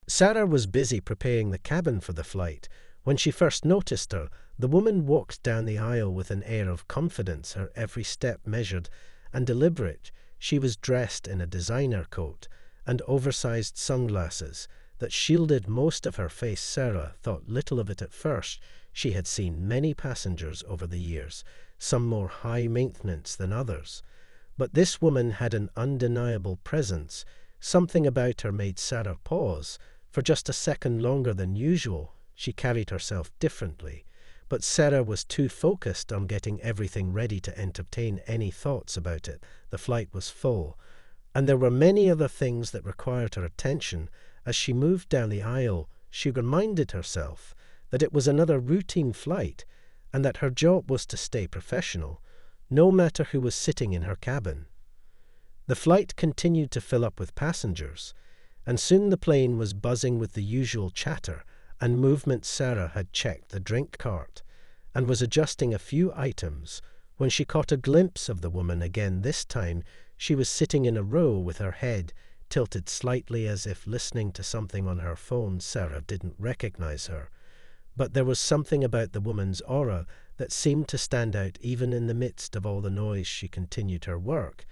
Sarah was busy preparing the cabin for the flight. When she first noticed her, the woman walked down the aisle with an air of confidence, her every step measured and deliberate. She was dressed in a designer coat and oversized sunglasses that shielded most of her face. Sarah thought little of it at first. She had seen many passengers over the years, some more high maintenance than others. But this woman had an undeniable presence. Something about her made Sarah pause. For just a second longer than usual, she carried herself differently. But Sarah was too focused on getting everything ready to entertain any thoughts about it. The flight was full, and there were many other things that required her attention. As she moved down the aisle, she reminded herself that it was another routine flight, and that her job was to stay professional, no matter who was sitting in her cabin. The flight continued to fill up with passengers, and soon the plane was buzzing with the usual chatter and movement. Sarah had checked the drink cart and was adjusting a few items when she caught a glimpse of the woman again. This time she was sitting in a row with her head tilted slightly as if listening to something on her phone. Sarah didn't recognize her, but there was something about the woman's aura that seemed to stand out even in the midst of all the noise. She continued her work,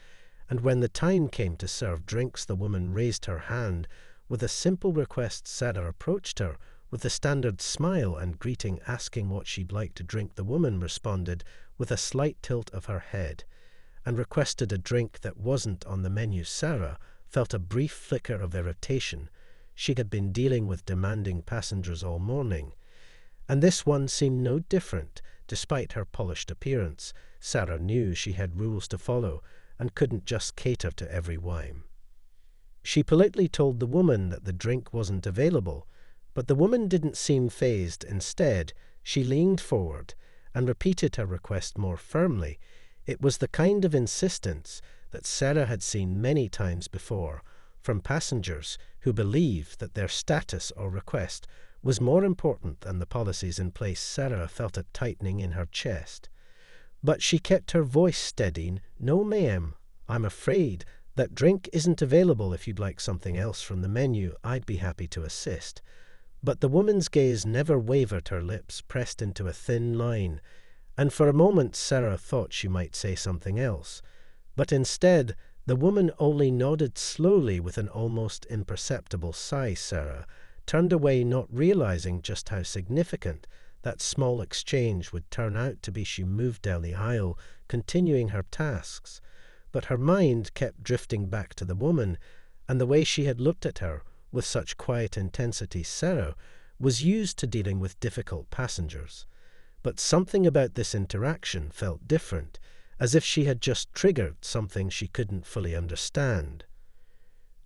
and when the time came to serve drinks, the woman raised her hand with a simple request. Sarah approached her with a standard smile and greeting, asking what she'd like to drink. The woman responded with a slight tilt of her head and requested a drink that wasn't on the menu. Sarah felt a brief flicker of irritation. She had been dealing with demanding passengers all morning, and this one seemed no different. Despite her polished appearance, Sarah knew she had rules to follow and couldn't just cater to every whim. She politely told the woman that the drink wasn't available, but the woman didn't seem fazed. Instead, she leaned forward and repeated her request more firmly. It was the kind of insistence that Sarah had seen many times before from passengers who believed that their status or request was more important than the policies in place. Sarah felt a tightening in her chest, but she kept her voice steady. "No, ma'am, I'm afraid that drink isn't available. If you'd like something else from the menu, I'd be happy to assist." But the woman's gaze never wavered, her lips pressed into a thin line, and for a moment Sarah thought she might say something else. But instead, the woman only nodded slowly with an almost imperceptible sigh. Sarah turned away, not realizing just how significant that small exchange would turn out to be. She moved down the aisle, continuing her tasks, but her mind kept drifting back to the woman and the way she had looked at her with such quiet intensity. Sarah was used to dealing with difficult passengers, but something about this interaction felt different, as if she had just triggered something she couldn't fully understand.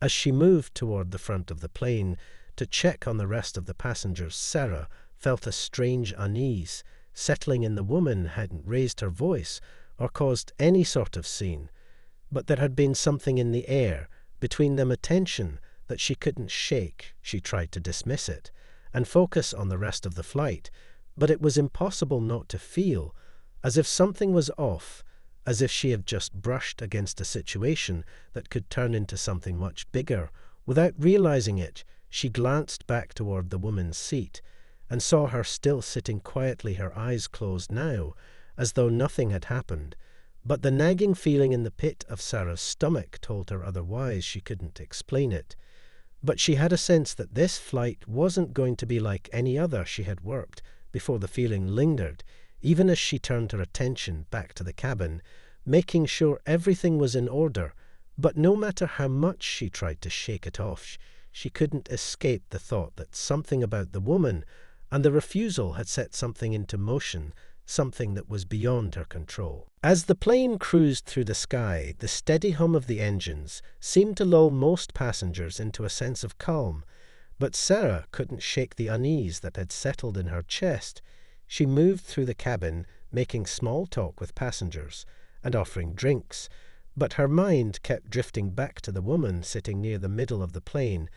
As she moved toward the front of the plane to check on the rest of the passengers, Sarah felt a strange unease settling in. The woman hadn't raised her voice or caused any sort of scene, but there had been something in the air between them, a tension that she couldn't shake. She tried to dismiss it and focus on the rest of the flight, but it was impossible not to feel as if something was off, as if she had just brushed against a situation that could turn into something much bigger. Without realizing it, she glanced back toward the woman's seat and saw her still sitting quietly, her eyes closed now, as though nothing had happened. But the nagging feeling in the pit of Sarah's stomach told her otherwise. She couldn't explain it, but she had a sense that this flight wasn't going to be like any other she had worked before. The feeling lingered, even as she turned her attention back to the cabin, making sure everything was in order. But no matter how much she tried to shake it off, she couldn't escape the thought that something about the woman and the refusal had set something into motion, something that was beyond her control. As the plane cruised through the sky, the steady hum of the engines seemed to lull most passengers into a sense of calm, but Sarah couldn't shake the unease that had settled in her chest. She moved through the cabin, making small talk with passengers and offering drinks, but her mind kept drifting back to the woman sitting near the middle of the plane.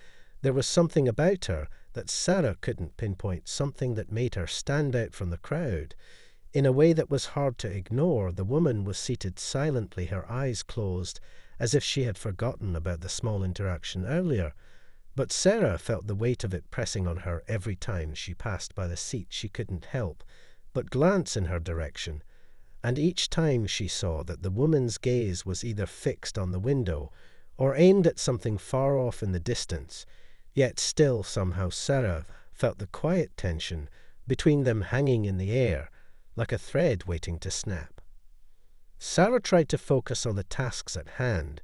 There was something about her that Sarah couldn't pinpoint, something that made her stand out from the crowd in a way that was hard to ignore. The woman was seated silently, her eyes closed, as if she had forgotten about the small interaction earlier. But Sarah felt the weight of it pressing on her every time she passed by the seat. She couldn't help but glance in her direction, and each time she saw that the woman's gaze was either fixed on the window or aimed at something far off in the distance, yet still somehow Sarah felt the quiet tension between them hanging in the air, like a thread waiting to snap. Sarah tried to focus on the tasks at hand,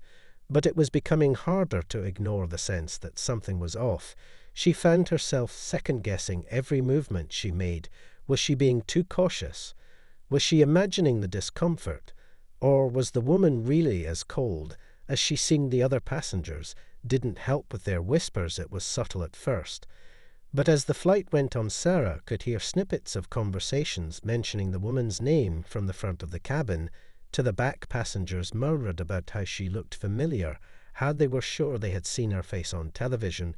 but it was becoming harder to ignore the sense that something was off. She found herself second-guessing every movement she made. Was she being too cautious? Was she imagining the discomfort? Or was the woman really as cold as she seemed? The other passengers didn't help with their whispers. It was subtle at first, but as the flight went on, Sarah could hear snippets of conversations mentioning the woman's name from the front of the cabin. To the back passengers murmured about how she looked familiar, how they were sure they had seen her face on television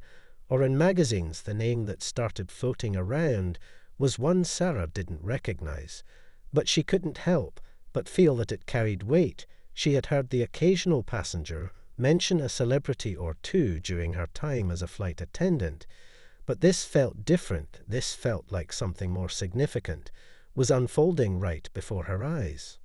or in magazines. The name that started floating around was one Sarah didn't recognize, but she couldn't help but feel that it carried weight. She had heard the occasional passenger mention a celebrity or two during her time as a flight attendant, but this felt different. This felt like something more significant was unfolding right before her eyes.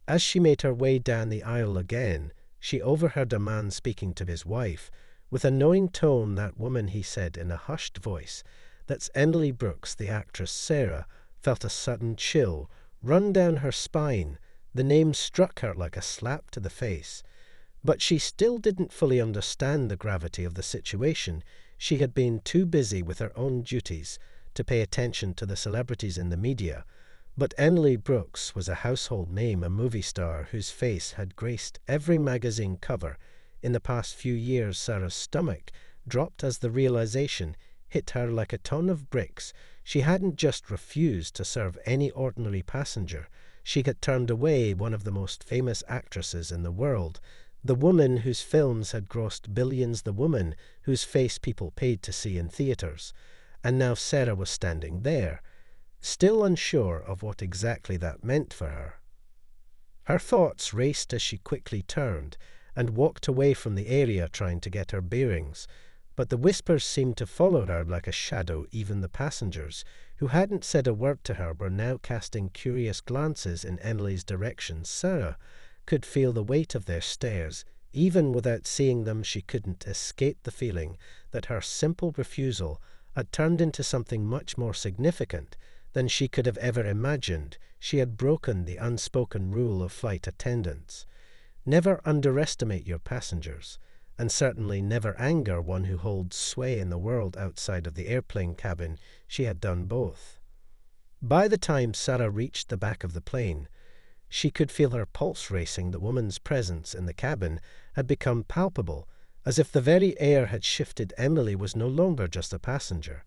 As she made her way down the aisle again, she overheard a man speaking to his wife. With a knowing tone, "That woman," he said in a hushed voice. "That's Emily Brooks, the actress." Sarah felt a sudden chill run down her spine. The name struck her like a slap to the face. But she still didn't fully understand the gravity of the situation. She had been too busy with her own duties to pay attention to the celebrities in the media. But Emily Brooks was a household name, a movie star whose face had graced every magazine cover. In the past few years, Sarah's stomach dropped as the realization hit her like a ton of bricks. She hadn't just refused to serve any ordinary passenger. She had turned away one of the most famous actresses in the world, the woman whose films had grossed billions, the woman whose face people paid to see in theaters. And now Sarah was standing there, still unsure of what exactly that meant for her. Her thoughts raced as she quickly turned and walked away from the area, trying to get her bearings. But the whispers seemed to follow her like a shadow. Even the passengers, who hadn't said a word to her, were now casting curious glances in Emily's direction. Sarah could feel the weight of their stares. Even without seeing them, she couldn't escape the feeling that her simple refusal had turned into something much more significant than she could have ever imagined. She had broken the unspoken rule of flight attendants. Never underestimate your passengers, and certainly never anger one who holds sway in the world outside of the airplane cabin. She had done both. By the time Sarah reached the back of the plane, she could feel her pulse racing. The woman's presence in the cabin had become palpable, as if the very air had shifted. Emily was no longer just a passenger.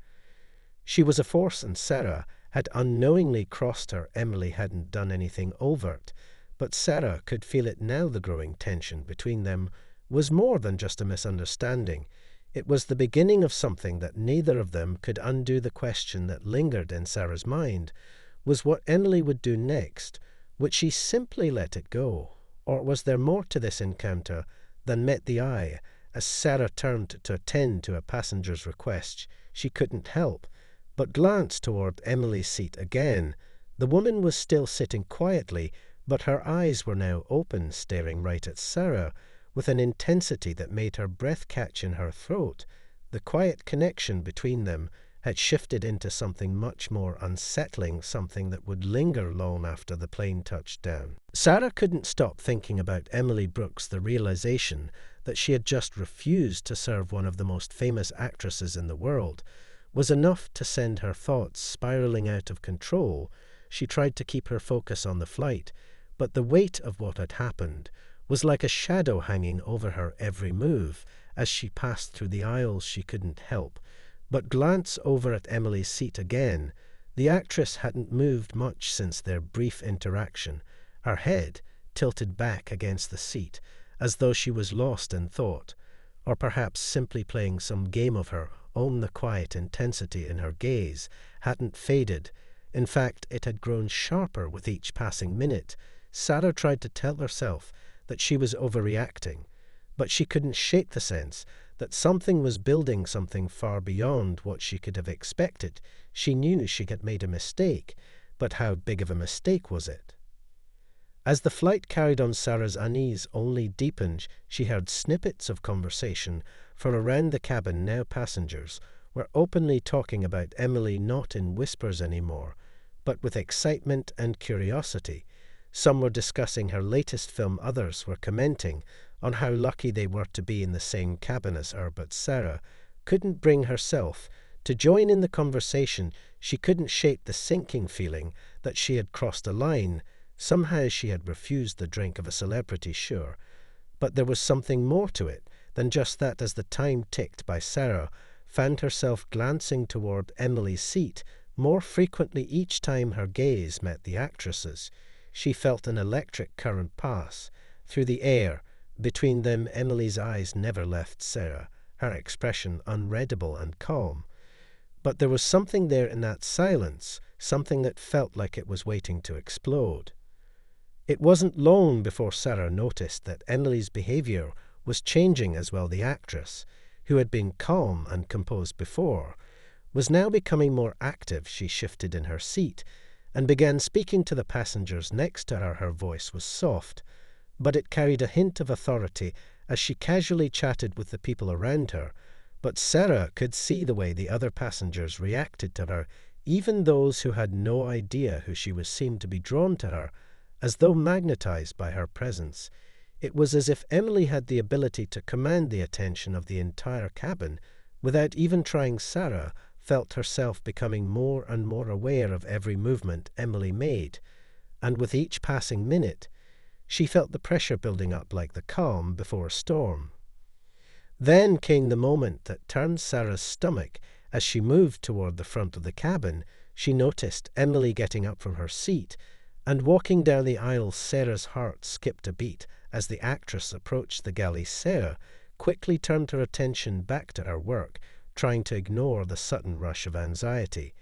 She was a force, and Sarah had unknowingly crossed her. Emily hadn't done anything overt, but Sarah could feel it now. The growing tension between them was more than just a misunderstanding. It was the beginning of something that neither of them could undo. The question that lingered in Sarah's mind was what Emily would do next. Would she simply let it go? Or was there more to this encounter than met the eye? As Sarah turned to attend to a passenger's request, she couldn't help but glance toward Emily's seat again. The woman was still sitting quietly, but her eyes were now open, staring right at Sarah with an intensity that made her breath catch in her throat. The quiet connection between them had shifted into something much more unsettling, something that would linger long after the plane touched down. Sarah couldn't stop thinking about Emily Brooks. The realization that she had just refused to serve one of the most famous actresses in the world was enough to send her thoughts spiraling out of control. She tried to keep her focus on the flight, but the weight of what had happened was like a shadow hanging over her every move. As she passed through the aisles, she couldn't help but glance over at Emily's seat again. The actress hadn't moved much since their brief interaction, her head tilted back against the seat, as though she was lost in thought, or perhaps simply playing some game of her own. The quiet intensity in her gaze hadn't faded. In fact, it had grown sharper with each passing minute. Sarah tried to tell herself that she was overreacting, but she couldn't shake the sense that something was building, something far beyond what she could have expected. She knew she had made a mistake, but how big of a mistake was it? As the flight carried on, Sarah's unease only deepened. She heard snippets of conversation, for around the cabin now passengers were openly talking about Emily, not in whispers anymore, but with excitement and curiosity. Some were discussing her latest film, others were commenting on how lucky they were to be in the same cabin as her, but Sarah couldn't bring herself to join in the conversation. She couldn't shake the sinking feeling that she had crossed a line. Somehow she had refused the drink of a celebrity, sure, but there was something more to it than just that. As the time ticked by, Sarah found herself glancing toward Emily's seat more frequently each time her gaze met the actress's. She felt an electric current pass through the air between them. Emily's eyes never left Sarah, her expression unreadable and calm. But there was something there in that silence, something that felt like it was waiting to explode. It wasn't long before Sarah noticed that Emily's behavior was changing as well. The actress, who had been calm and composed before, was now becoming more active. She shifted in her seat and began speaking to the passengers next to her. Her voice was soft, but it carried a hint of authority as she casually chatted with the people around her. But Sarah could see the way the other passengers reacted to her. Even those who had no idea who she was seemed to be drawn to her, as though magnetized by her presence. It was as if Emily had the ability to command the attention of the entire cabin without even trying. Sarah felt herself becoming more and more aware of every movement Emily made, and with each passing minute, she felt the pressure building up like the calm before a storm. Then came the moment that turned Sarah's stomach. As she moved toward the front of the cabin, she noticed Emily getting up from her seat and walking down the aisle. Sarah's heart skipped a beat as the actress approached the galley. Sarah quickly turned her attention back to her work, trying to ignore the sudden rush of anxiety.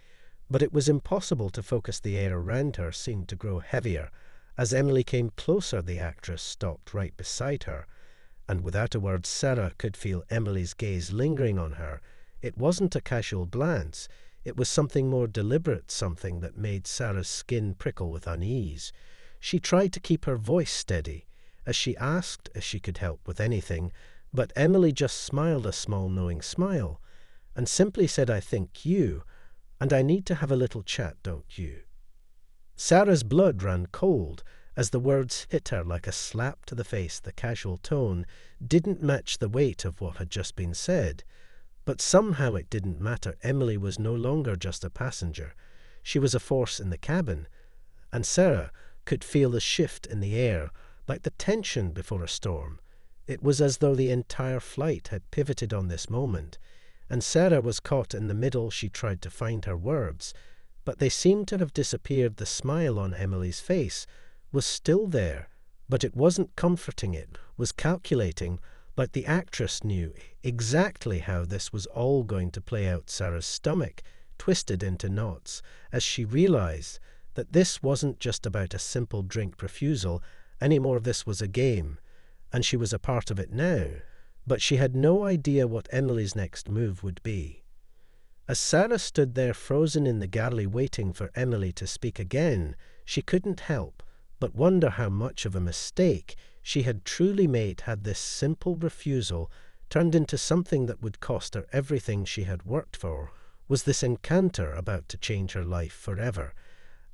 But it was impossible to focus. The air around her seemed to grow heavier. As Emily came closer, the actress stopped right beside her, and without a word, Sarah could feel Emily's gaze lingering on her. It wasn't a casual glance. It was something more deliberate, something that made Sarah's skin prickle with unease. She tried to keep her voice steady as she asked if she could help with anything, but Emily just smiled a small knowing smile and simply said, "I think you, and I need to have a little chat, don't you?" Sarah's blood ran cold as the words hit her like a slap to the face. The casual tone didn't match the weight of what had just been said. But somehow it didn't matter. Emily was no longer just a passenger. She was a force in the cabin, and Sarah could feel the shift in the air, like the tension before a storm. It was as though the entire flight had pivoted on this moment, and Sarah was caught in the middle. She tried to find her words, but they seemed to have disappeared. The smile on Emily's face was still there, but it wasn't comforting. It was calculating, like the actress knew exactly how this was all going to play out. Sarah's stomach twisted into knots as she realized that this wasn't just about a simple drink refusal anymore. This was a game, and she was a part of it now, but she had no idea what Emily's next move would be. As Sarah stood there frozen in the galley waiting for Emily to speak again, she couldn't help but wonder how much of a mistake she had truly made. Had this simple refusal turned into something that would cost her everything she had worked for? Was this encounter about to change her life forever?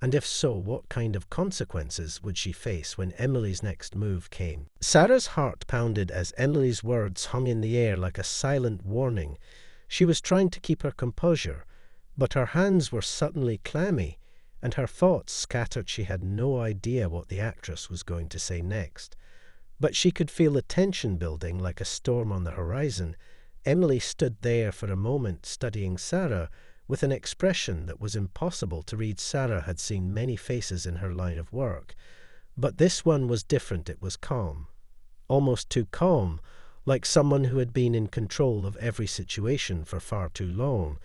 And if so, what kind of consequences would she face when Emily's next move came? Sarah's heart pounded as Emily's words hung in the air like a silent warning. She was trying to keep her composure, but her hands were suddenly clammy, and her thoughts scattered. She had no idea what the actress was going to say next, but she could feel the tension building like a storm on the horizon. Emily stood there for a moment, studying Sarah with an expression that was impossible to read. Sarah had seen many faces in her line of work, but this one was different. It was calm, almost too calm, like someone who had been in control of every situation for far too long.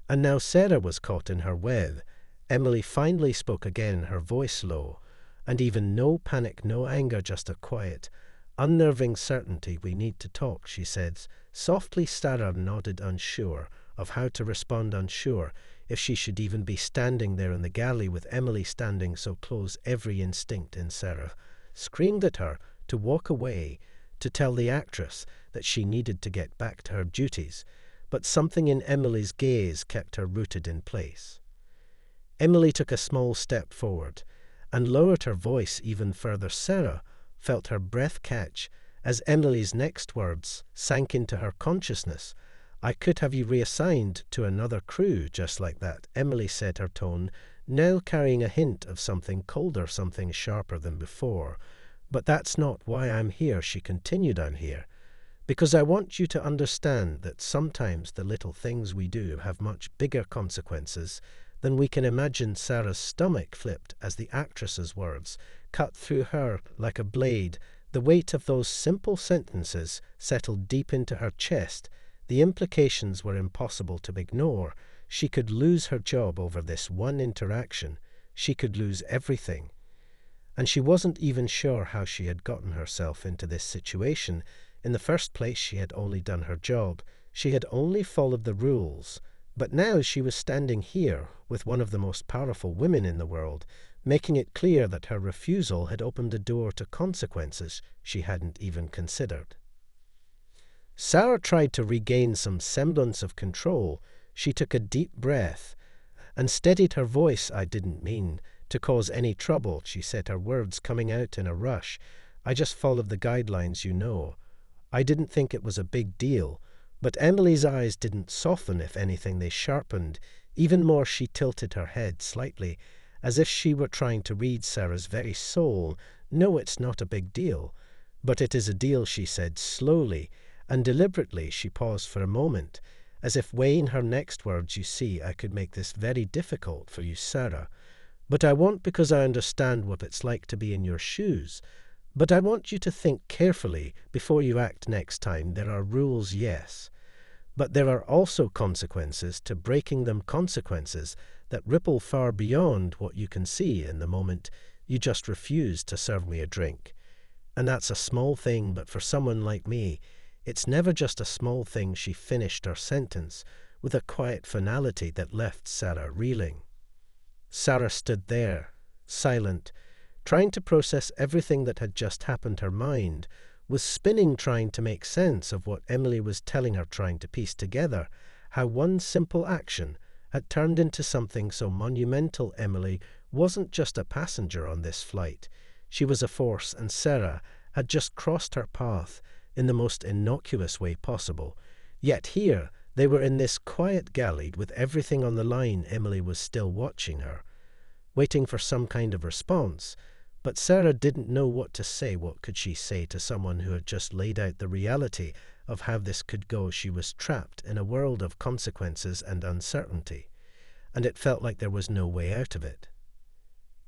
And now Sarah was caught in her web. Emily finally spoke again, her voice low, and even no panic, no anger, just a quiet, Unnerving certainty. We need to talk, she said. Softly, Sarah nodded, unsure of how to respond, unsure if she should even be standing there in the galley with Emily standing so close. Every instinct in Sarah screamed at her to walk away, to tell the actress that she needed to get back to her duties, but something in Emily's gaze kept her rooted in place. Emily took a small step forward and lowered her voice even further. Sarah felt her breath catch as Emily's next words sank into her consciousness. I could have you reassigned to another crew just like that, Emily said, her tone now carrying a hint of something colder, something sharper than before. But that's not why I'm here, she continued. I'm here because I want you to understand that sometimes the little things we do have much bigger consequences than we can imagine. Sarah's stomach flipped as the actress's words cut through her like a blade. The weight of those simple sentences settled deep into her chest. The implications were impossible to ignore. She could lose her job over this one interaction. She could lose everything. And she wasn't even sure how she had gotten herself into this situation. In the first place, she had only done her job. She had only followed the rules. But now she was standing here with one of the most powerful women in the world, making it clear that her refusal had opened a door to consequences she hadn't even considered. Sarah tried to regain some semblance of control. She took a deep breath and steadied her voice. I didn't mean to cause any trouble, she said, her words coming out in a rush. I just followed the guidelines, you know. I didn't think it was a big deal. But Emily's eyes didn't soften. If anything, they sharpened. Even more, she tilted her head slightly, as if she were trying to read Sarah's very soul. No, it's not a big deal. But it is a deal, she said slowly and deliberately. She paused for a moment, as if weighing her next words. You see, I could make this very difficult for you, Sarah. But I won't, because I understand what it's like to be in your shoes. But I want you to think carefully before you act next time. There are rules, yes. But there are also consequences to breaking them, consequences that ripple far beyond what you can see in the moment. You just refuse to serve me a drink. And that's a small thing, but for someone like me, it's never just a small thing. She finished her sentence with a quiet finality that left Sarah reeling. Sarah stood there, silent, trying to process everything that had just happened. Her mind was spinning, trying to make sense of what Emily was telling her, trying to piece together how one simple action had turned into something so monumental. Emily wasn't just a passenger on this flight. She was a force, and Sarah had just crossed her path in the most innocuous way possible. Yet here they were in this quiet galley with everything on the line. Emily was still watching her, waiting for some kind of response. But Sarah didn't know what to say. What could she say to someone who had just laid out the reality of how this could go? She was trapped in a world of consequences and uncertainty, and it felt like there was no way out of it.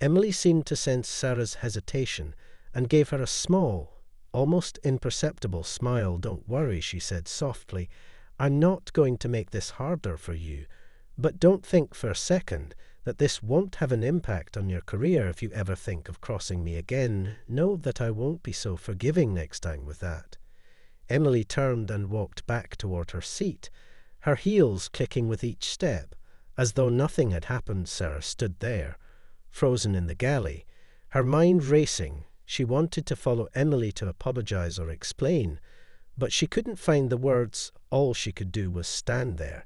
Emily seemed to sense Sarah's hesitation and gave her a small, almost imperceptible smile. Don't worry, she said softly. I'm not going to make this harder for you, but don't think for a second that this won't have an impact on your career. If you ever think of crossing me again, know that I won't be so forgiving next time with that. Emily turned and walked back toward her seat, her heels clicking with each step. As though nothing had happened, Sarah stood there, frozen in the galley, her mind racing. She wanted to follow Emily to apologize or explain, but she couldn't find the words. All she could do was stand there,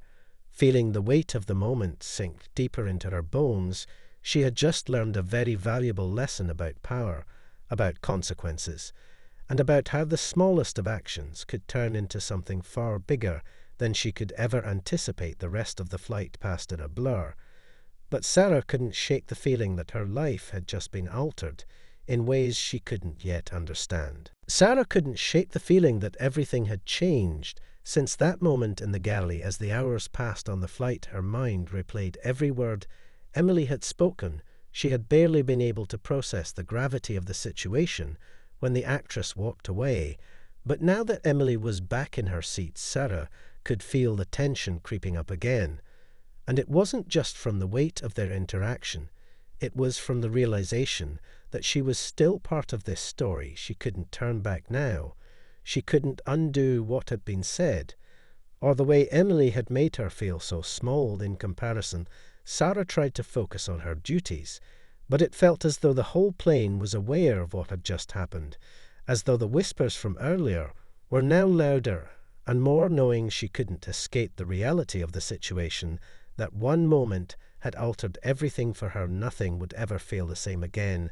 feeling the weight of the moment sink deeper into her bones. She had just learned a very valuable lesson about power, about consequences, and about how the smallest of actions could turn into something far bigger than she could ever anticipate. The rest of the flight passed in a blur, but Sarah couldn't shake the feeling that her life had just been altered in ways she couldn't yet understand. Sarah couldn't shake the feeling that everything had changed since that moment in the galley. As the hours passed on the flight, her mind replayed every word Emily had spoken. She had barely been able to process the gravity of the situation when the actress walked away. But now that Emily was back in her seat, Sarah could feel the tension creeping up again. And it wasn't just from the weight of their interaction. It was from the realization that she was still part of this story. She couldn't turn back now. She couldn't undo what had been said. Or the way Emily had made her feel so small in comparison, Sarah tried to focus on her duties. But it felt as though the whole plane was aware of what had just happened, as though the whispers from earlier were now louder and more, knowing she couldn't escape the reality of the situation, that one moment had altered everything for her. Nothing would ever feel the same again.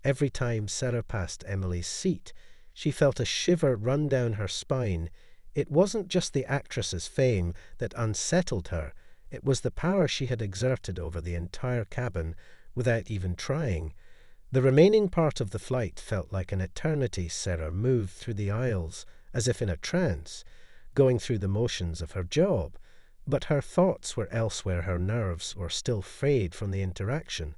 Every time Sarah passed Emily's seat, she felt a shiver run down her spine. It wasn't just the actress's fame that unsettled her, it was the power she had exerted over the entire cabin without even trying. The remaining part of the flight felt like an eternity. Sarah moved through the aisles as if in a trance, going through the motions of her job, but her thoughts were elsewhere. Her nerves were still frayed from the interaction,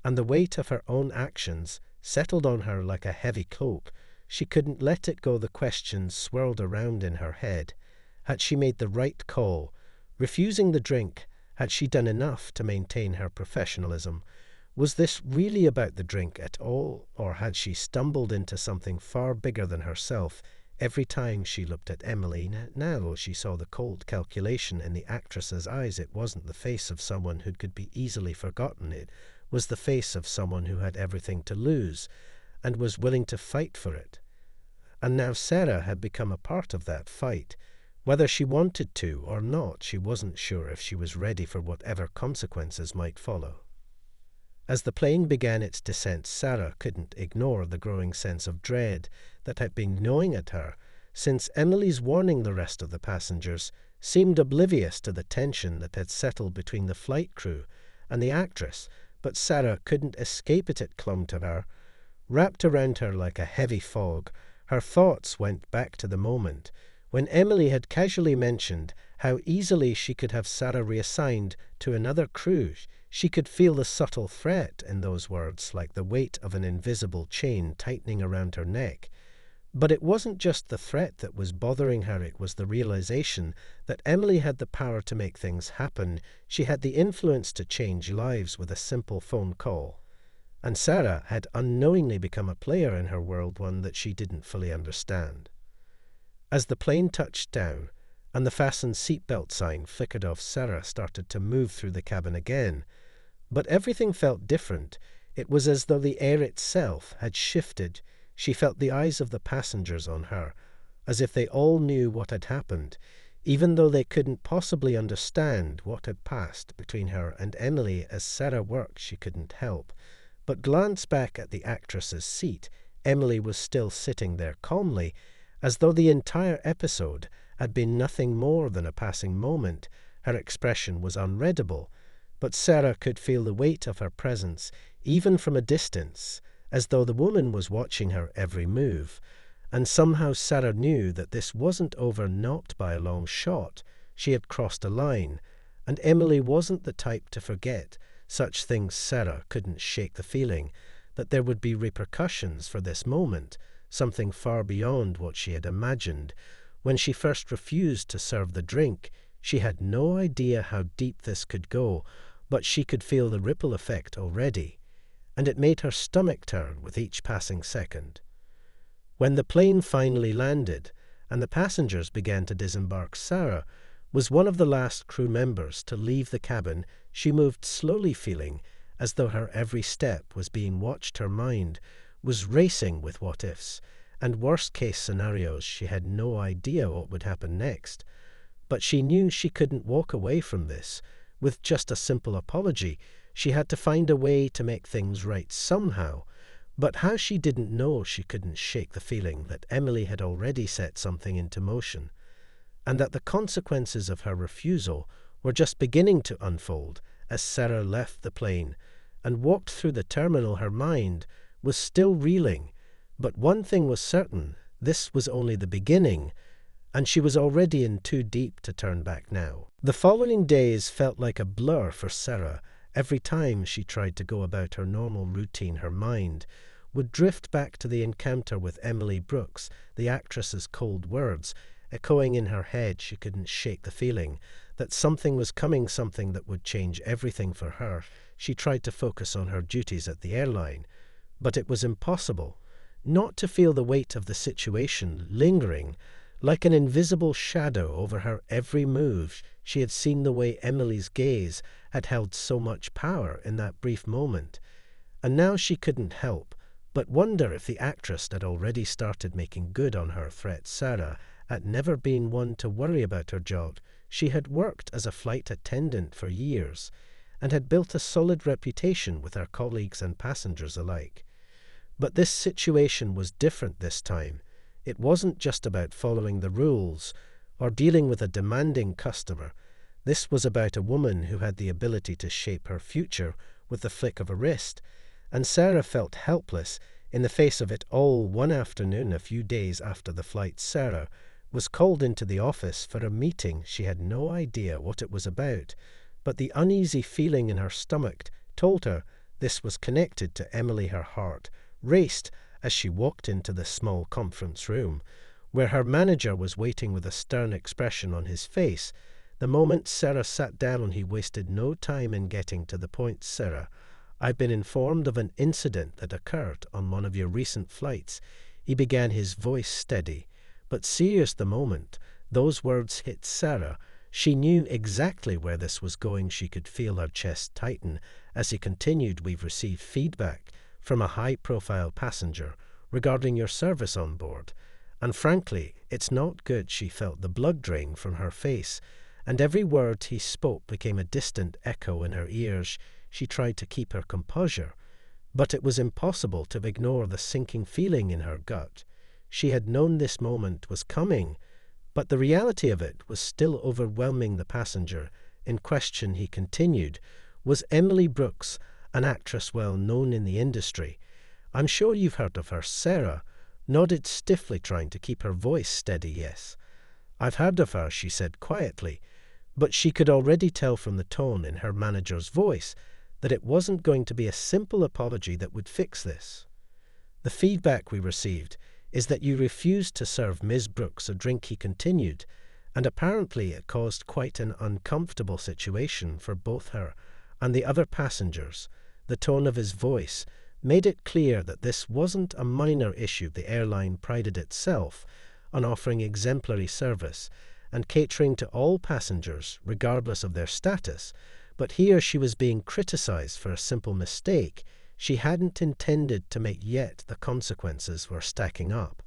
and the weight of her own actions settled on her like a heavy cloak. She couldn't let it go. The questions swirled around in her head. Had she made the right call? Refusing the drink, had she done enough to maintain her professionalism? Was this really about the drink at all, or had she stumbled into something far bigger than herself? Every time she looked at Emily now, she saw the cold calculation in the actress's eyes. It wasn't the face of someone who could be easily forgotten. It was the face of someone who had everything to lose and was willing to fight for it. And now Sarah had become a part of that fight. Whether she wanted to or not, she wasn't sure if she was ready for whatever consequences might follow. As the plane began its descent, Sarah couldn't ignore the growing sense of dread that had been gnawing at her, since Emily's warning the rest of the passengers seemed oblivious to the tension that had settled between the flight crew and the actress. But Sarah couldn't escape it. It clung to her, wrapped around her like a heavy fog. Her thoughts went back to the moment when Emily had casually mentioned how easily she could have Sarah reassigned to another crew. She could feel the subtle threat in those words, like the weight of an invisible chain tightening around her neck. But it wasn't just the threat that was bothering her, it was the realization that Emily had the power to make things happen. She had the influence to change lives with a simple phone call. And Sarah had unknowingly become a player in her world, one that she didn't fully understand. As the plane touched down and the fasten seatbelt sign flickered off, Sarah started to move through the cabin again. But everything felt different. It was as though the air itself had shifted. She felt the eyes of the passengers on her, as if they all knew what had happened, even though they couldn't possibly understand what had passed between her and Emily. As Sarah worked, she couldn't help but glance back at the actress's seat. Emily was still sitting there calmly, as though the entire episode had been nothing more than a passing moment. Her expression was unreadable, but Sarah could feel the weight of her presence, even from a distance, as though the woman was watching her every move. And somehow Sarah knew that this wasn't over, not by a long shot. She had crossed a line, and Emily wasn't the type to forget such things. Sarah couldn't shake the feeling that there would be repercussions for this moment, something far beyond what she had imagined. When she first refused to serve the drink, she had no idea how deep this could go, but she could feel the ripple effect already, and it made her stomach turn with each passing second. When the plane finally landed and the passengers began to disembark, Sarah was one of the last crew members to leave the cabin. She moved slowly, feeling as though her every step was being watched. Her mind was racing with what-ifs and worst-case scenarios. She had no idea what would happen next, but she knew she couldn't walk away from this with just a simple apology. She had to find a way to make things right somehow. But how, she didn't know. She couldn't shake the feeling that Emily had already set something into motion, and that the consequences of her refusal were just beginning to unfold. As Sarah left the plane and walked through the terminal, her mind was still reeling. But one thing was certain, this was only the beginning, and she was already in too deep to turn back now. The following days felt like a blur for Sarah. Every time she tried to go about her normal routine, her mind would drift back to the encounter with Emily Brooks, the actress's cold words echoing in her head. She couldn't shake the feeling that something was coming, something that would change everything for her. she tried to focus on her duties at the airline. But it was impossible not to feel the weight of the situation lingering like an invisible shadow over her every move. She had seen the way Emily's gaze had held so much power in that brief moment, and now she couldn't help but wonder if the actress had already started making good on her threat. Sarah had never been one to worry about her job. She had worked as a flight attendant for years and had built a solid reputation with her colleagues and passengers alike. But this situation was different this time. It wasn't just about following the rules or dealing with a demanding customer. This was about a woman who had the ability to shape her future with the flick of a wrist, and Sarah felt helpless in the face of it all. One afternoon, a few days after the flight, Sarah was called into the office for a meeting. She had no idea what it was about, but the uneasy feeling in her stomach told her this was connected to Emily. Her heart raced as she walked into the small conference room, where her manager was waiting with a stern expression on his face. The moment Sarah sat down, he wasted no time in getting to the point. "Sarah, I've been informed of an incident that occurred on one of your recent flights." He began, his voice steady but serious. The moment those words hit Sarah, she knew exactly where this was going. She could feel her chest tighten as he continued. "We've received feedback from a high-profile passenger regarding your service on board, and frankly, it's not good." She felt the blood drain from her face, and every word he spoke became a distant echo in her ears. She tried to keep her composure, but it was impossible to ignore the sinking feeling in her gut. She had known this moment was coming, but the reality of it was still overwhelming. "The passenger in question," he continued, "was Emily Brooks, an actress well known in the industry. I'm sure you've heard of her." Sarah nodded stiffly, trying to keep her voice steady. "Yes, I've heard of her," she said quietly, but she could already tell from the tone in her manager's voice that it wasn't going to be a simple apology that would fix this. "The feedback we received is that you refused to serve Ms. Brooks a drink," he continued, "and apparently it caused quite an uncomfortable situation for both her and the other passengers." The tone of his voice made it clear that this wasn't a minor issue. The airline prided itself on offering exemplary service and catering to all passengers, regardless of their status, but here she was being criticized for a simple mistake she hadn't intended to make. Yet the consequences were stacking up,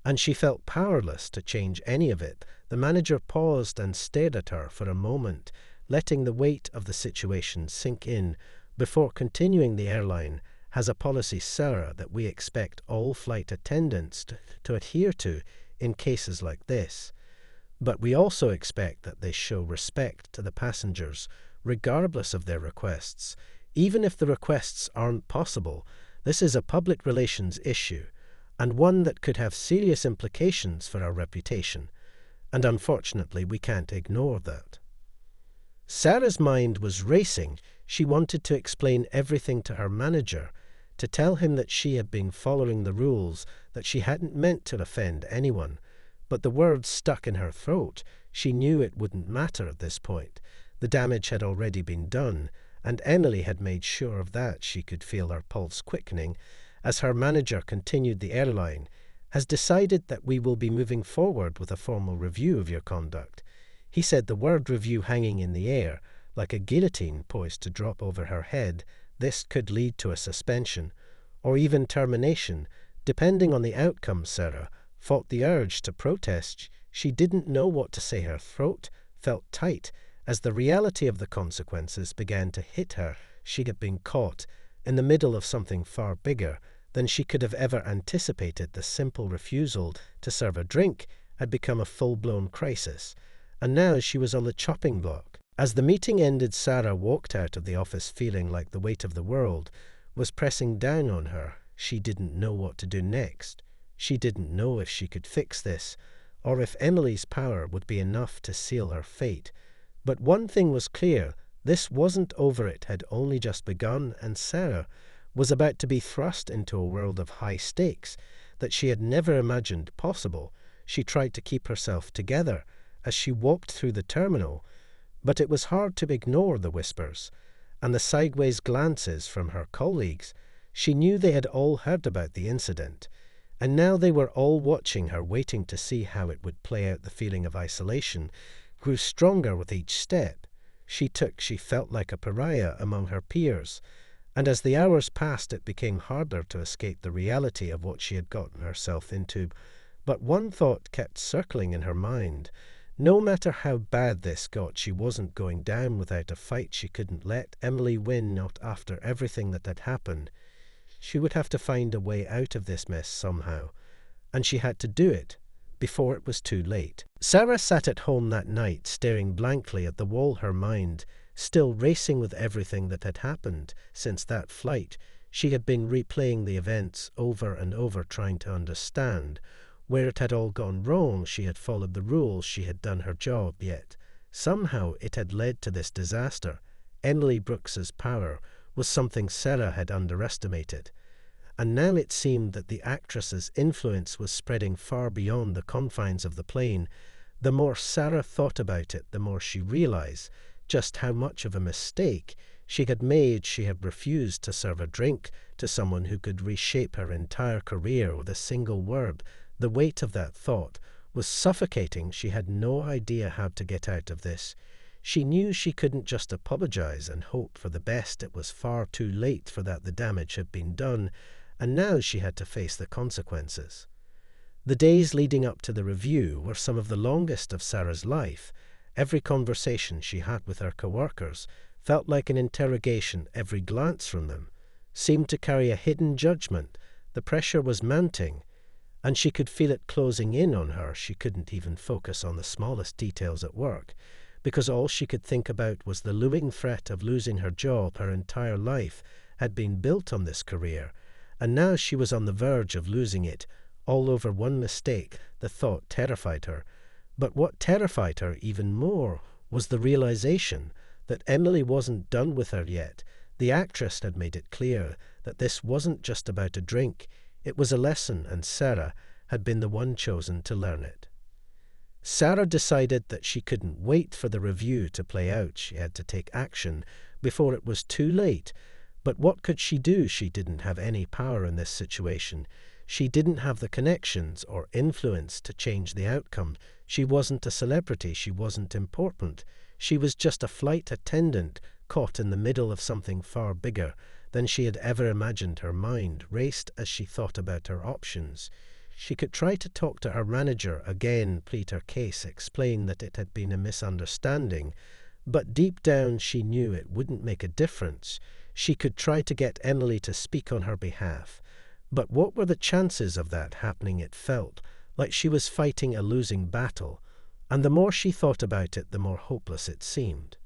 and she felt powerless to change any of it. The manager paused and stared at her for a moment, letting the weight of the situation sink in before continuing. "The airline has a policy, Sarah, that we expect all flight attendants to adhere to in cases like this. But we also expect that they show respect to the passengers, regardless of their requests. Even if the requests aren't possible, this is a public relations issue, and one that could have serious implications for our reputation, and unfortunately we can't ignore that." Sarah's mind was racing. She wanted to explain everything to her manager, to tell him that she had been following the rules, that she hadn't meant to offend anyone. But the words stuck in her throat. She knew it wouldn't matter at this point. The damage had already been done, and Emily had made sure of that. She could feel her pulse quickening as her manager continued. "The airline has decided that we will be moving forward with a formal review of your conduct." He said, the word review hanging in the air, like a guillotine poised to drop over her head. This could lead to a suspension, or even termination, depending on the outcome. Sarah fought the urge to protest. She didn't know what to say. Her throat felt tight as the reality of the consequences began to hit her. She had been caught in the middle of something far bigger than she could have ever anticipated. The simple refusal to serve a drink had become a full-blown crisis, and now she was on the chopping block. As the meeting ended, Sarah walked out of the office feeling like the weight of the world was pressing down on her. She didn't know what to do next. She didn't know if she could fix this, or if Emily's power would be enough to seal her fate. But one thing was clear, this wasn't over. It had only just begun, and Sarah was about to be thrust into a world of high stakes that she had never imagined possible. She tried to keep herself together as she walked through the terminal, but it was hard to ignore the whispers and the sideways glances from her colleagues, she knew they had all heard about the incident, and now they were all watching her, waiting to see how it would play out. The feeling of isolation grew stronger with each step she took. She felt like a pariah among her peers, and as the hours passed it became harder to escape the reality of what she had gotten herself into. But one thought kept circling in her mind. No matter how bad this got, she wasn't going down without a fight. She couldn't let Emily win, not after everything that had happened. She would have to find a way out of this mess somehow, and she had to do it before it was too late. Sarah sat at home that night, staring blankly at the wall, her mind still racing with everything that had happened since that flight. She had been replaying the events over and over, trying to understand where it had all gone wrong. She had followed the rules, she had done her job, yet somehow it had led to this disaster. Emily Brooks's power was something Sarah had underestimated, and now it seemed that the actress's influence was spreading far beyond the confines of the plane. The more Sarah thought about it, the more she realized just how much of a mistake she had made. She had refused to serve a drink to someone who could reshape her entire career with a single word. The weight of that thought was suffocating. She had no idea how to get out of this. She knew she couldn't just apologize and hope for the best. It was far too late for that. The damage had been done, and now she had to face the consequences. The days leading up to the review were some of the longest of Sarah's life. Every conversation she had with her coworkers felt like an interrogation. Every glance from them seemed to carry a hidden judgment. The pressure was mounting, and she could feel it closing in on her. She couldn't even focus on the smallest details at work, because all she could think about was the looming threat of losing her job. Her entire life had been built on this career, and now she was on the verge of losing it, all over one mistake. The thought terrified her. But what terrified her even more was the realization that Emily wasn't done with her yet. The actress had made it clear that this wasn't just about a drink. It was a lesson, and Sarah had been the one chosen to learn it. Sarah decided that she couldn't wait for the review to play out. She had to take action before it was too late. But what could she do? She didn't have any power in this situation. She didn't have the connections or influence to change the outcome. She wasn't a celebrity. She wasn't important. She was just a flight attendant caught in the middle of something far bigger than she had ever imagined. Her mind raced as she thought about her options. She could try to talk to her manager again, plead her case, explain that it had been a misunderstanding, but deep down she knew it wouldn't make a difference. She could try to get Emily to speak on her behalf, but what were the chances of that happening? It felt like she was fighting a losing battle, and the more she thought about it, the more hopeless it seemed.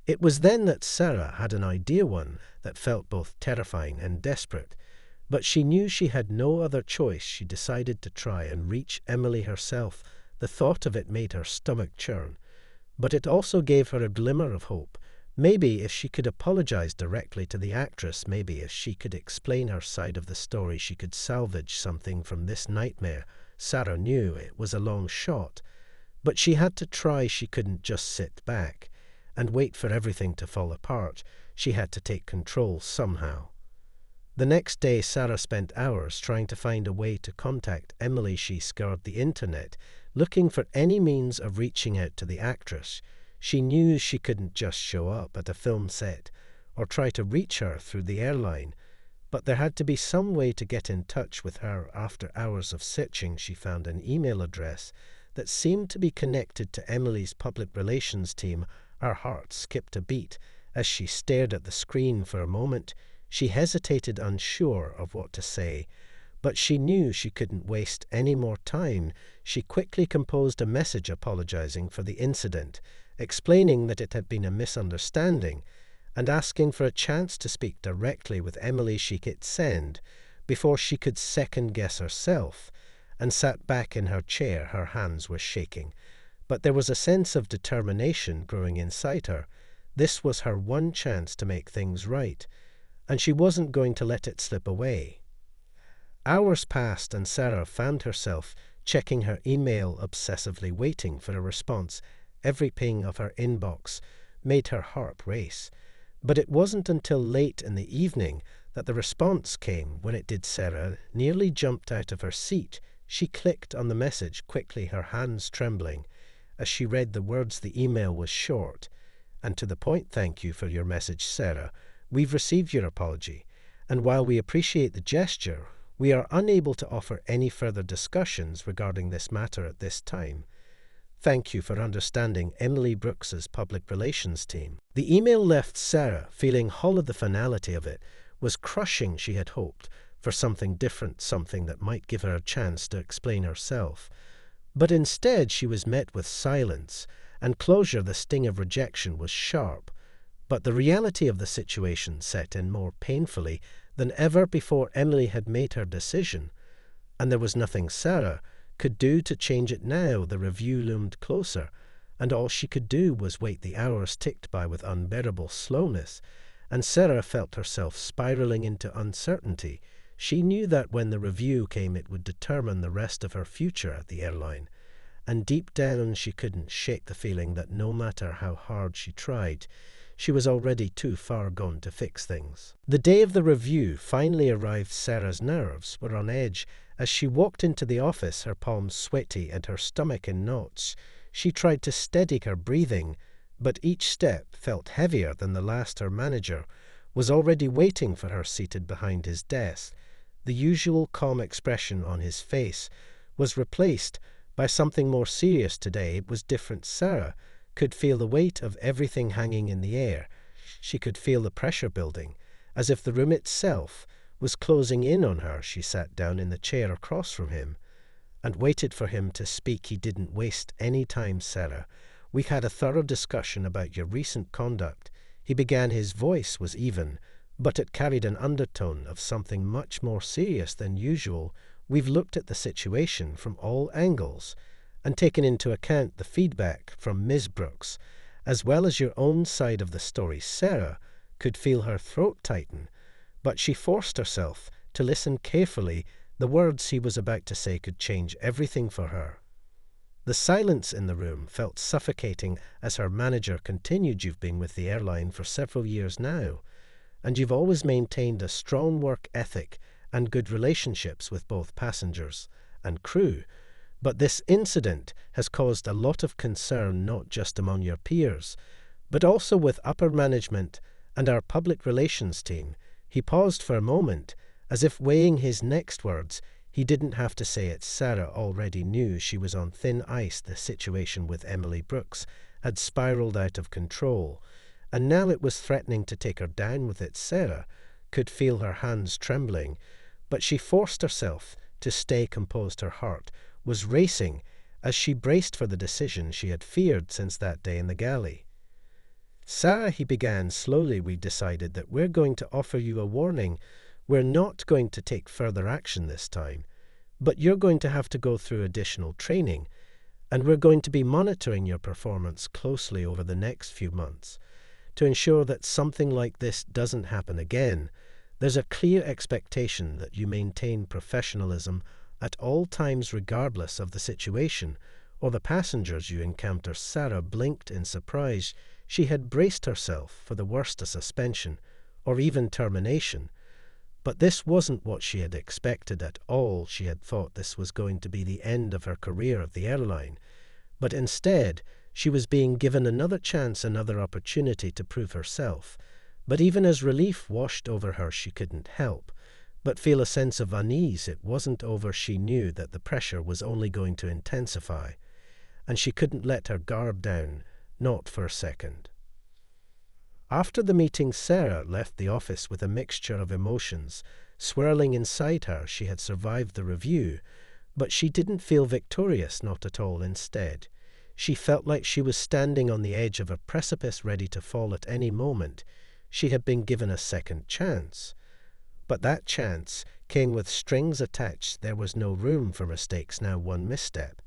It was then that Sarah had an idea, one that felt both terrifying and desperate. But she knew she had no other choice. She decided to try and reach Emily herself. The thought of it made her stomach churn, but it also gave her a glimmer of hope. Maybe if she could apologize directly to the actress, maybe if she could explain her side of the story, she could salvage something from this nightmare. Sarah knew it was a long shot, but she had to try. She couldn't just sit back and wait for everything to fall apart. She had to take control somehow. The next day, Sarah spent hours trying to find a way to contact Emily. She scoured the internet, looking for any means of reaching out to the actress. She knew she couldn't just show up at a film set or try to reach her through the airline, but there had to be some way to get in touch with her. After hours of searching, she found an email address that seemed to be connected to Emily's public relations team. Her heart skipped a beat as she stared at the screen. For a moment, she hesitated, unsure of what to say, but she knew she couldn't waste any more time. She quickly composed a message apologizing for the incident, explaining that it had been a misunderstanding, and asking for a chance to speak directly with Emily. She hit send before she could second-guess herself, and sat back in her chair. Her hands were shaking, but there was a sense of determination growing inside her. This was her one chance to make things right, and she wasn't going to let it slip away. Hours passed, and Sarah found herself checking her email obsessively, waiting for a response. Every ping of her inbox made her heart race. But it wasn't until late in the evening that the response came. When it did, Sarah nearly jumped out of her seat. She clicked on the message quickly, her hands trembling. As she read the words, the email was short and to the point. "Thank you for your message, Sarah. We've received your apology, and while we appreciate the gesture, we are unable to offer any further discussions regarding this matter at this time. Thank you for understanding, Emily Brooks's public relations team." The email left Sarah feeling hollow. The finality of it was crushing. She had hoped for something different, something that might give her a chance to explain herself. But instead she was met with silence and closure. The sting of rejection was sharp, but the reality of the situation set in more painfully than ever before. Emily had made her decision, and there was nothing Sarah could do to change it now. The review loomed closer, and all she could do was wait. The hours ticked by with unbearable slowness, and Sarah felt herself spiraling into uncertainty. She knew that when the review came, it would determine the rest of her future at the airline, and deep down she couldn't shake the feeling that no matter how hard she tried, she was already too far gone to fix things. The day of the review finally arrived. Sarah's nerves were on edge. As she walked into the office, her palms sweaty and her stomach in knots, she tried to steady her breathing, but each step felt heavier than the last. Her manager was already waiting for her seated behind his desk. The usual calm expression on his face was replaced by something more serious today. It was different. Sarah could feel the weight of everything hanging in the air. She could feel the pressure building, as if the room itself was closing in on her. She sat down in the chair across from him and waited for him to speak. He didn't waste any time. "Sarah, we had a thorough discussion about your recent conduct," he began. His voice was even, but it carried an undertone of something much more serious than usual. "We've looked at the situation from all angles and taken into account the feedback from Ms. Brooks, as well as your own side of the story." Sarah could feel her throat tighten, but she forced herself to listen carefully. The words he was about to say could change everything for her. The silence in the room felt suffocating as her manager continued. "You've been with the airline for several years now, and you've always maintained a strong work ethic and good relationships with both passengers and crew. But this incident has caused a lot of concern, not just among your peers, but also with upper management and our public relations team." He paused for a moment, as if weighing his next words. He didn't have to say it. Sarah already knew she was on thin ice. The situation with Emily Brooks had spiraled out of control, and now it was threatening to take her down with it. Sarah could feel her hands trembling, but she forced herself to stay composed. Her heart was racing as she braced for the decision she had feared since that day in the galley. "Sarah," he began slowly, "we decided that we're going to offer you a warning. We're not going to take further action this time, but you're going to have to go through additional training, and we're going to be monitoring your performance closely over the next few months to ensure that something like this doesn't happen again. There's a clear expectation that you maintain professionalism at all times, regardless of the situation or the passengers you encounter." Sarah blinked in surprise. She had braced herself for the worst, a suspension or even termination. But this wasn't what she had expected at all. She had thought this was going to be the end of her career at the airline. But instead, she was being given another chance, another opportunity to prove herself. But even as relief washed over her, she couldn't help but feel a sense of unease. It wasn't over. She knew that the pressure was only going to intensify, and she couldn't let her guard down, not for a second. After the meeting, Sarah left the office with a mixture of emotions swirling inside her. She had survived the review, but she didn't feel victorious, not at all. Instead, she felt like she was standing on the edge of a precipice, ready to fall at any moment. She had been given a second chance, but that chance came with strings attached. There was no room for mistakes now. One misstep,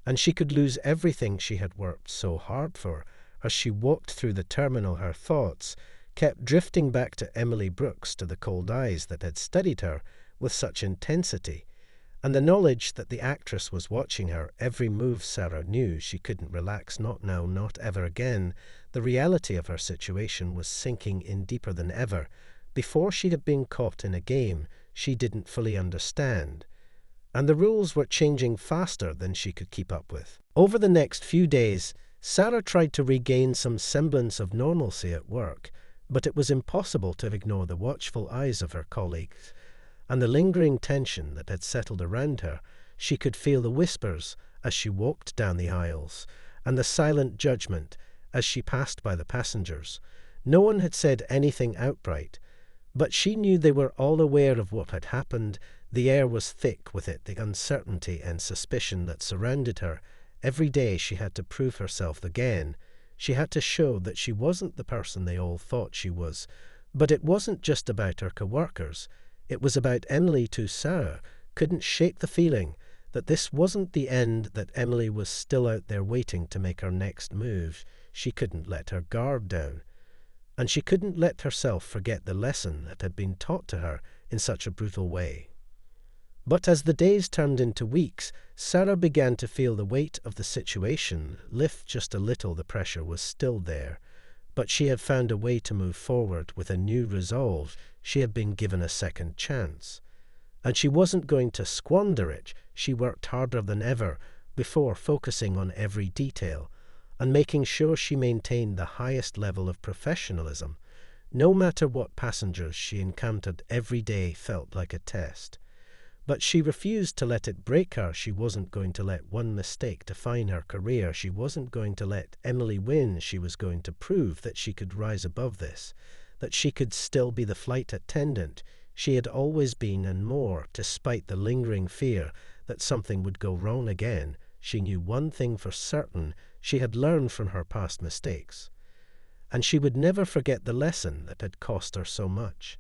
and she could lose everything she had worked so hard for. As she walked through the terminal, her thoughts kept drifting back to Emily Brooks, to the cold eyes that had studied her with such intensity, And the knowledge that the actress was watching her every move, Sarah knew she couldn't relax, not now, not ever again. The reality of her situation was sinking in deeper than ever. Before, she had been caught in a game she didn't fully understand, and the rules were changing faster than she could keep up with. Over the next few days, Sarah tried to regain some semblance of normalcy at work, but it was impossible to ignore the watchful eyes of her colleagues and the lingering tension that had settled around her. She could feel the whispers as she walked down the aisles, and the silent judgment as she passed by the passengers. No one had said anything outright, but she knew they were all aware of what had happened. The air was thick with it, the uncertainty and suspicion that surrounded her. Every day she had to prove herself again. She had to show that she wasn't the person they all thought she was. But it wasn't just about her co-workers. It was about Emily too. Sarah couldn't shake the feeling that this wasn't the end, that Emily was still out there waiting to make her next move. She couldn't let her guard down, and she couldn't let herself forget the lesson that had been taught to her in such a brutal way. But as the days turned into weeks, Sarah began to feel the weight of the situation lift just a little. The pressure was still there, but she had found a way to move forward with a new resolve. She had been given a second chance, and she wasn't going to squander it. She worked harder than ever before, focusing on every detail and making sure she maintained the highest level of professionalism. No matter what passengers she encountered, every day felt like a test. But she refused to let it break her. She wasn't going to let one mistake define her career. She wasn't going to let Emily win. She was going to prove that she could rise above this, that she could still be the flight attendant she had always been, and more. Despite the lingering fear that something would go wrong again, she knew one thing for certain: she had learned from her past mistakes, and she would never forget the lesson that had cost her so much.